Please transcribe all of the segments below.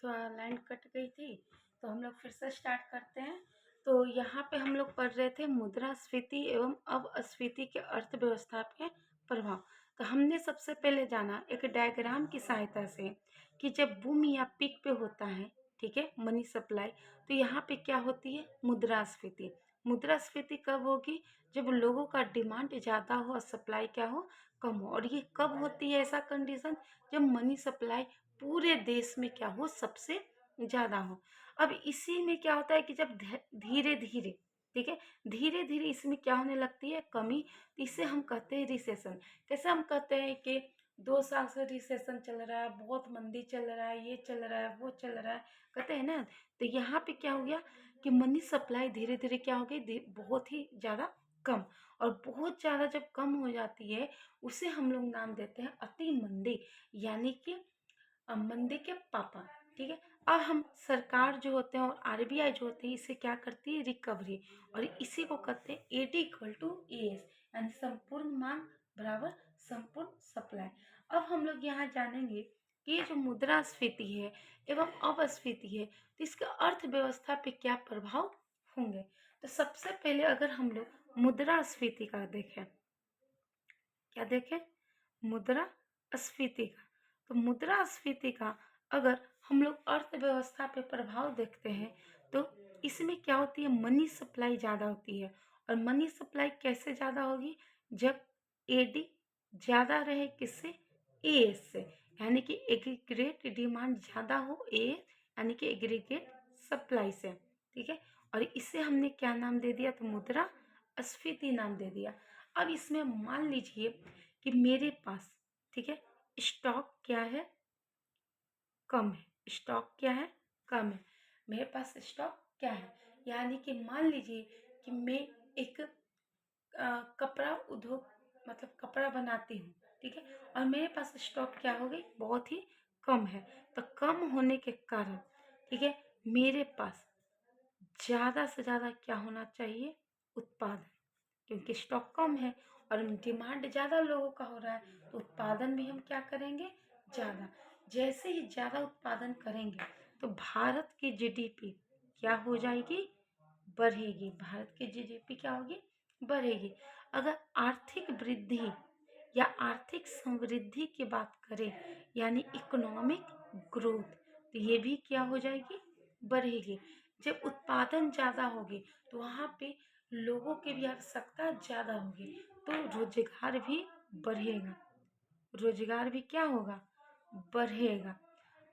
थोड़ा line cut गई थी, तो हम लोग फिर से स्टार्ट करते हैं। तो यहाँ पे हम लोग पढ़ रहे थे मुद्रास्फीति एवं अपस्फीति के अर्थव्यवस्था पे प्रभाव। तो हमने सबसे पहले जाना एक डायग्राम की सहायता से कि जब बूम या पीक पे होता है, ठीक है, मनी सप्लाई, तो यहाँ पे क्या होती है, मुद्रास्फीति। मुद्रास्फीति कब होगी, जब लोगों का डिमांड ज़्यादा हो और सप्लाई क्या हो, कम हो। और ये कब होती है ऐसा कंडीशन, जब मनी सप्लाई पूरे देश में क्या हो, सबसे ज़्यादा हो। अब इसी में क्या होता है कि जब धीरे धीरे, ठीक है, धीरे धीरे इसमें क्या होने लगती है, कमी, तो इसे हम कहते हैं रिसेशन। कैसे हम कहते हैं कि 2 साल से रिसेशन चल रहा है, बहुत मंदी चल रहा है, ये चल रहा है, वो चल रहा है, कहते हैं ना। तो यहाँ पे क्या हो गया कि मनी सप्लाई धीरे धीरे क्या हो गई, बहुत ही ज़्यादा कम। और बहुत ज़्यादा जब कम हो जाती है, उसे हम लोग नाम देते हैं अति मंदी, यानी कि मंदी के पापा, ठीक है। अब हम सरकार जो होते हैं और आरबीआई जो होती है, इसे क्या करती है, रिकवरी, और इसी को कहते हैं एडी इक्वल टू एस, यानी संपूर्ण मांग बराबर संपूर्ण सप्लाई। अब हम लोग यहाँ जानेंगे कि ये जो मुद्रास्फीति है एवं अपस्फीति है, तो इसके अर्थव्यवस्था पे क्या प्रभाव होंगे। तो सबसे पहले अगर हम लोग मुद्रास्फीति का देखें, क्या देखें, मुद्रास्फीति का, तो मुद्रास्फीति का अगर हम लोग अर्थव्यवस्था पे प्रभाव देखते हैं, तो इसमें क्या होती है, मनी सप्लाई ज़्यादा होती है। और मनी सप्लाई कैसे ज़्यादा होगी, जब एडी ज़्यादा रहे, किससे, एस से, यानी कि एग्रीगेट डिमांड ज़्यादा हो, ए यानी कि एग्रीगेट सप्लाई से, ठीक है। और इसे हमने क्या नाम दे दिया, तो मुद्रा स्फीति नाम दे दिया। अब इसमें मान लीजिए कि मेरे पास, ठीक है, स्टॉक क्या है, कम है, स्टॉक क्या है, कम है, मेरे पास स्टॉक क्या है, यानी कि मान लीजिए कि मैं एक कपड़ा उद्योग, मतलब कपड़ा बनाती हूँ, ठीक है, और मेरे पास स्टॉक क्या हो गई, बहुत ही कम है। तो कम होने के कारण, ठीक है, मेरे पास ज़्यादा से ज़्यादा क्या होना चाहिए, उत्पादन, क्योंकि स्टॉक कम है और डिमांड ज़्यादा लोगों का हो रहा है, तो उत्पादन भी हम क्या करेंगे, ज़्यादा। जैसे ही ज़्यादा उत्पादन करेंगे, तो भारत की जीडीपी क्या हो जाएगी, बढ़ेगी। भारत की जीडीपी क्या होगी, बढ़ेगी। अगर आर्थिक वृद्धि या आर्थिक समृद्धि की बात करें, यानी इकोनॉमिक ग्रोथ, तो ये भी क्या हो जाएगी, बढ़ेगी। जब उत्पादन ज़्यादा होगी, तो वहाँ पे लोगों की भी आवश्यकता ज़्यादा होगी, तो रोजगार भी बढ़ेगा। रोजगार भी क्या होगा, बढ़ेगा।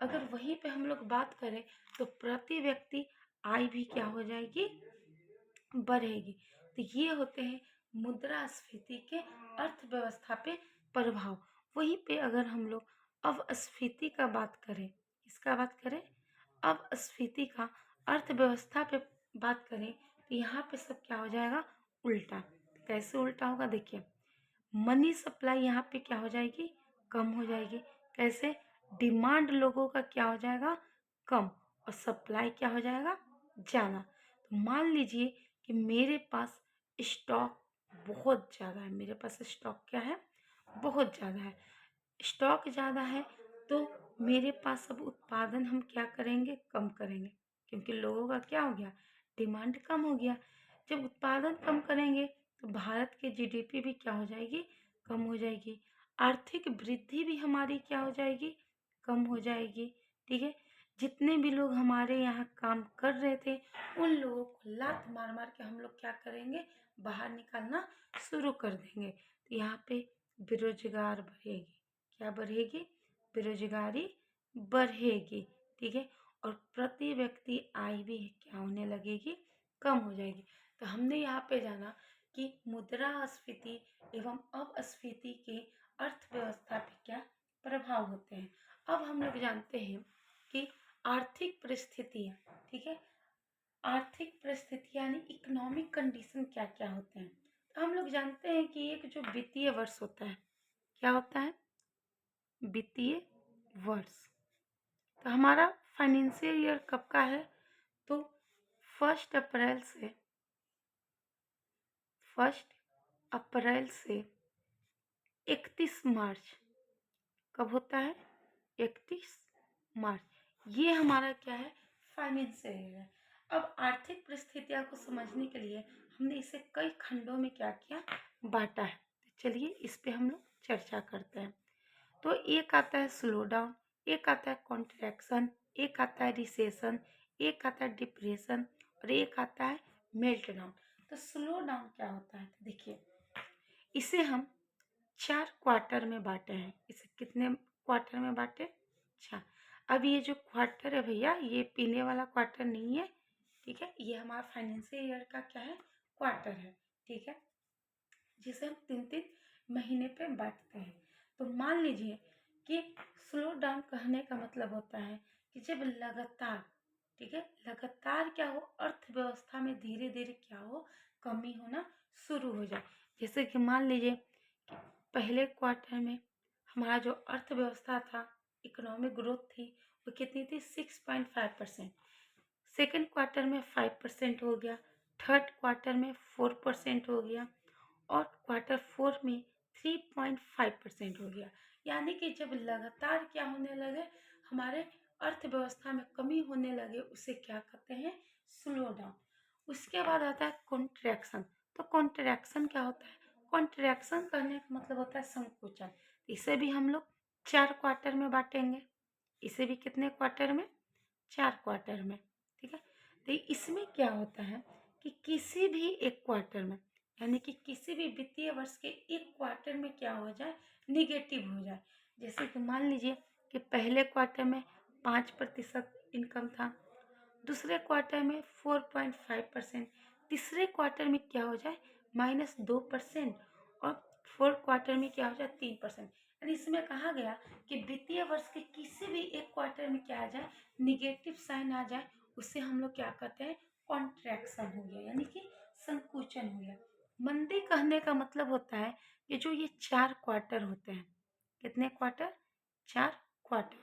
अगर वहीं पे हम लोग बात करें, तो प्रति व्यक्ति आय भी क्या हो जाएगी, बढ़ेगी। तो ये होते हैं मुद्रास्फीति के अर्थव्यवस्था पे प्रभाव। वहीं पे अगर हम लोग अपस्फीति का बात करें, किसका बात करें, अपस्फीति का अर्थव्यवस्था पे बात करें, तो यहाँ पे सब क्या हो जाएगा, उल्टा। कैसे उल्टा होगा, देखिए, मनी सप्लाई यहाँ पे क्या हो जाएगी, कम हो जाएगी। कैसे, डिमांड लोगों का क्या हो जाएगा, कम, और सप्लाई क्या हो जाएगा, ज़्यादा। तो मान लीजिए कि मेरे पास स्टॉक बहुत ज़्यादा है, मेरे पास स्टॉक क्या है, बहुत ज़्यादा है। स्टॉक ज़्यादा है, तो मेरे पास अब उत्पादन हम क्या करेंगे, कम करेंगे, क्योंकि लोगों का क्या हो गया, डिमांड कम हो गया। जब उत्पादन कम करेंगे, तो भारत की जीडीपी भी क्या हो जाएगी, कम हो जाएगी। आर्थिक वृद्धि भी हमारी क्या हो जाएगी, कम हो जाएगी, ठीक है। जितने भी लोग हमारे यहाँ काम कर रहे थे, उन लोगों को लात मार मार के हम लोग क्या करेंगे, बाहर निकालना शुरू कर देंगे। तो यहाँ पे बेरोजगार बढ़ेगी, क्या बढ़ेगी, बेरोजगारी बढ़ेगी, ठीक है। और प्रति व्यक्ति आय भी क्या होने लगेगी, कम हो जाएगी। तो हमने यहाँ पे जाना कि मुद्रास्फीति एवं अपस्फीति के अर्थव्यवस्था पे क्या प्रभाव होते हैं। अब हम लोग जानते हैं कि आर्थिक परिस्थितियाँ, ठीक है, आर्थिक परिस्थिति यानी इकोनॉमिक कंडीशन क्या क्या होते हैं। तो हम लोग जानते हैं कि एक जो वित्तीय वर्ष होता है, क्या होता है, वित्तीय वर्ष। तो हमारा फाइनेंशियल ईयर कब का है, तो 1 अप्रैल से 31 मार्च, कब होता है, 31 मार्च, ये हमारा क्या है, फाइनेंशियल ईयर है। अब आर्थिक परिस्थितियों को समझने के लिए हमने इसे कई खंडों में क्या किया, बांटा है। तो चलिए इस पे हम लोग चर्चा करते हैं। तो एक आता है स्लो डाउन, एक आता है कॉन्ट्रैक्शन, एक आता है रिसेशन, एक आता है डिप्रेशन और एक आता है मेल्ट डाउन। तो स्लो डाउन क्या होता है, तो देखिए इसे हम 4 क्वार्टर में बाँटे हैं। इसे कितने क्वार्टर में बाँटे? 4। अब ये जो क्वार्टर है भैया, ये पीने वाला क्वार्टर नहीं है, ठीक है? ये हमारा फाइनेंशियल ईयर का क्या है? क्वार्टर है, ठीक है? जिसे हम 3-3 महीने पे बाँटते हैं। तो मान लीजिए कि स्लो डाउन कहने का मतलब होता है कि जब लगातार, ठीक है? लगातार क्या हो, अर्थव्यवस्था में धीरे-धीरे क्या हो, कमी होना शुरू हो जाए। जैसे कि मान लीजिए कि पहले क्वार्टर में हमारा जो अर्थव्यवस्था था, इकोनॉमिक ग्रोथ थी, वो कितनी थी? 6.5%। सेकंड क्वार्टर में 5% हो गया, थर्ड क्वार्टर में 4% हो गया और क्वार्टर 4 में 3.5% हो गया। यानी कि जब लगातार क्या होने लगे, हमारे अर्थव्यवस्था में कमी होने लगे, उसे क्या कहते हैं? Slow down. उसके बाद आता है कॉन्ट्रैक्शन। तो कॉन्ट्रैक्शन क्या होता है? कॉन्ट्रैक्शन करने का मतलब होता है संकुचन। इसे भी हम लोग 4 क्वार्टर में बांटेंगे। इसे भी कितने क्वार्टर में? 4 क्वार्टर में, ठीक है? तो इसमें क्या होता है कि किसी भी एक क्वार्टर में, यानी कि किसी भी वित्तीय वर्ष के एक क्वार्टर में क्या हो जाए, निगेटिव हो जाए। जैसे कि मान लीजिए कि पहले क्वार्टर में 5% इनकम था, दूसरे क्वार्टर में 4.5%, तीसरे क्वार्टर में क्या हो जाए, -2% और फोर्थ क्वार्टर में क्या हो जाए, 3%। यानी इसमें कहा गया कि वित्तीय वर्ष के किसी भी एक क्वार्टर में क्या आ जाए, निगेटिव साइन आ जाए, उसे हम लोग क्या कहते हैं, कॉन्ट्रैक्शन हो गया, यानी कि संकुचन हो गया। मंदी कहने का मतलब होता है कि जो ये 4 क्वार्टर होते हैं, कितने क्वार्टर? 4 क्वार्टर।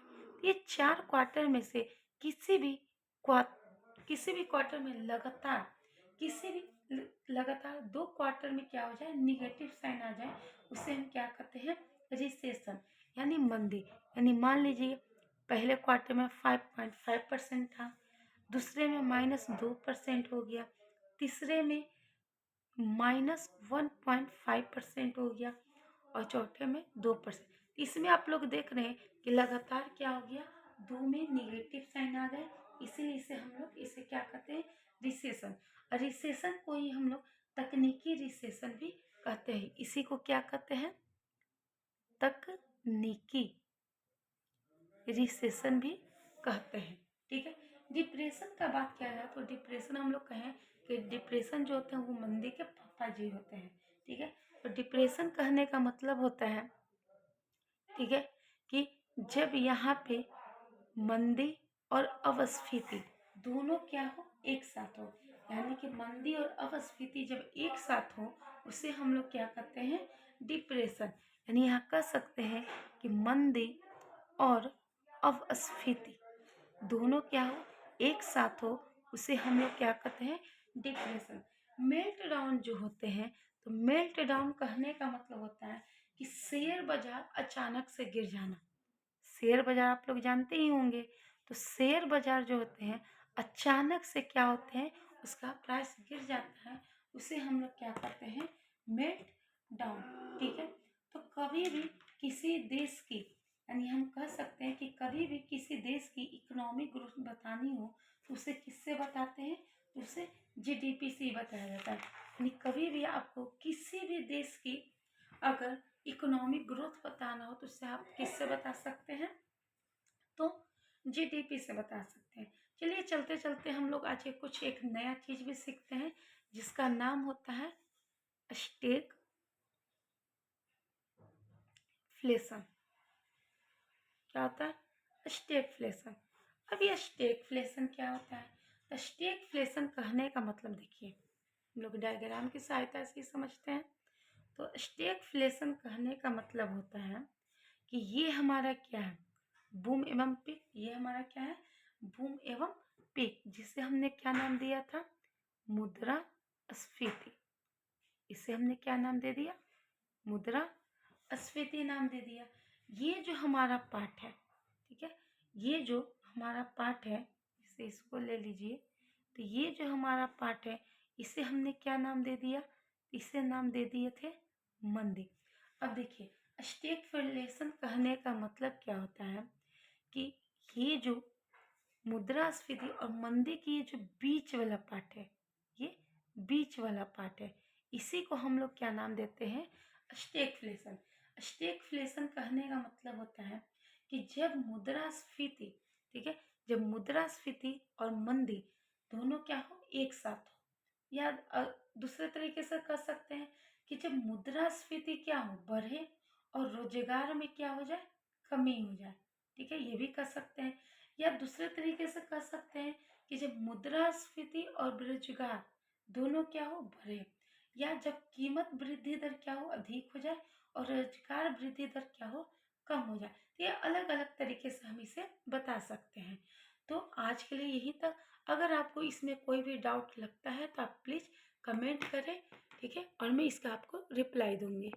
ये 4 क्वार्टर में से किसी भी क्वा किसी भी क्वार्टर में लगातार, किसी भी लगातार 2 क्वार्टर में क्या हो जाए, निगेटिव साइन आ जाए, उसे हम क्या कहते हैं, रिसेशन, यानी मंदी। यानी मान लीजिए पहले क्वार्टर में 5.5% था, दूसरे में -2% हो गया, तीसरे में -1.5% हो गया और चौथे में 2%। इसमें आप लोग देख रहे हैं कि लगातार क्या हो गया, 2 में निगेटिव साइन आ गए, इसीलिए इसे हम लोग इसे क्या कहते हैं, रिसेशन। और रिसेशन को ही हम लोग तकनीकी रिसेशन भी कहते हैं। इसी को क्या कहते हैं, तकनीकी रिसेशन भी कहते हैं, ठीक है? डिप्रेशन का बात किया जाए तो डिप्रेशन हम लोग कहें कि डिप्रेशन जो होते हैं वो मंदी के पापा जी होते हैं, ठीक है? तो डिप्रेशन कहने का मतलब होता है, ठीक है, कि जब यहाँ पे मंदी और अपस्फीति दोनों क्या हो, एक साथ हो, यानी कि मंदी और अपस्फीति जब एक साथ हो, उसे हम लोग क्या कहते हैं, डिप्रेशन। यानी यहाँ कह सकते हैं कि मंदी और अपस्फीति दोनों क्या हो, एक साथ हो, उसे हम लोग क्या कहते हैं, डिप्रेशन। मेल्ट डाउन जो होते हैं, तो मेल्ट डाउन कहने का मतलब होता है कि शेयर बाजार अचानक से गिर जाना। शेयर बाजार आप लोग जानते ही होंगे। तो शेयर बाजार जो होते हैं, अचानक से क्या होते हैं, उसका प्राइस गिर जाता है, उसे हम लोग क्या कहते हैं, मेल्ट डाउन, ठीक है? तो कभी भी किसी देश की, यानी हम कह सकते हैं कि कभी भी किसी देश की इकोनॉमिक ग्रोथ बतानी हो तो उसे किससे बताते हैं, तो उसे जीडीपी से ही बताया जाता है। यानी कभी भी आपको किसी भी देश की अगर इकोनॉमिक ग्रोथ बताना हो तो उससे आप किससे बता सकते हैं, तो जीडीपी से बता सकते हैं। चलिए चलते चलते हम लोग आज कुछ एक नया चीज भी सीखते हैं, जिसका नाम होता है स्टेगफ्लेशन। क्या होता है, स्टेगफ्लेशन। अब ये स्टेगफ्लेशन क्या होता है, तो स्टेगफ्लेशन कहने का मतलब देखिए, हम लोग डायग्राम की सहायता से ही समझते हैं। तो स्टेगफ्लेशन कहने का मतलब होता है कि ये हमारा क्या है, बूम एवं पिक। ये हमारा क्या है, बूम एवं पिक, जिसे हमने क्या नाम दिया था, मुद्रा स्फीति। इसे हमने क्या नाम दे दिया, मुद्रा स्फीति नाम दे दिया। ये जो हमारा पाठ है, ठीक है, ये जो हमारा पार्ट है, जैसे इसको ले लीजिए, तो ये जो हमारा पार्ट है इसे हमने क्या नाम दे दिया? इसे नाम दे दिए थे मंदी। अब देखिए, स्टैगफ्लेशन कहने का मतलब क्या होता है कि ये जो मुद्रास्फीति और मंदी की ये जो बीच वाला पार्ट है, ये बीच वाला पार्ट है, इसी को हम लोग क्या नाम देते हैं? स्टैगफ्लेशन। स्टैगफ्लेशन कहने का मतलब होता है कि जब मुद्रास्फीति, ठीक है, जब मुद्रास्फीति और मंदी दोनों क्या हो? एक साथ हो। या दूसरे तरीके से कह सकते हैं कि जब मुद्रास्फीति क्या हो? बढ़े और रोजगार में क्या हो जाए? कमी हो जाए। ठीक है, ये भी कह सकते हैं। या दूसरे तरीके से कह सकते हैं कि जब मुद्रास्फीति और बेरोजगार दोनों क्या हो? बढ़े। या जब कीमत वृद्धि दर क्या हो? अधिक हो जाए और रोजगार वृद्धि दर क्या हो? कम हो जाए। तो ये अलग अलग तरीके से हम इसे बता सकते हैं। तो आज के लिए यही तक। अगर आपको इसमें कोई भी डाउट लगता है तो आप प्लीज़ कमेंट करें, ठीक है, और मैं इसका आपको रिप्लाई दूंगी।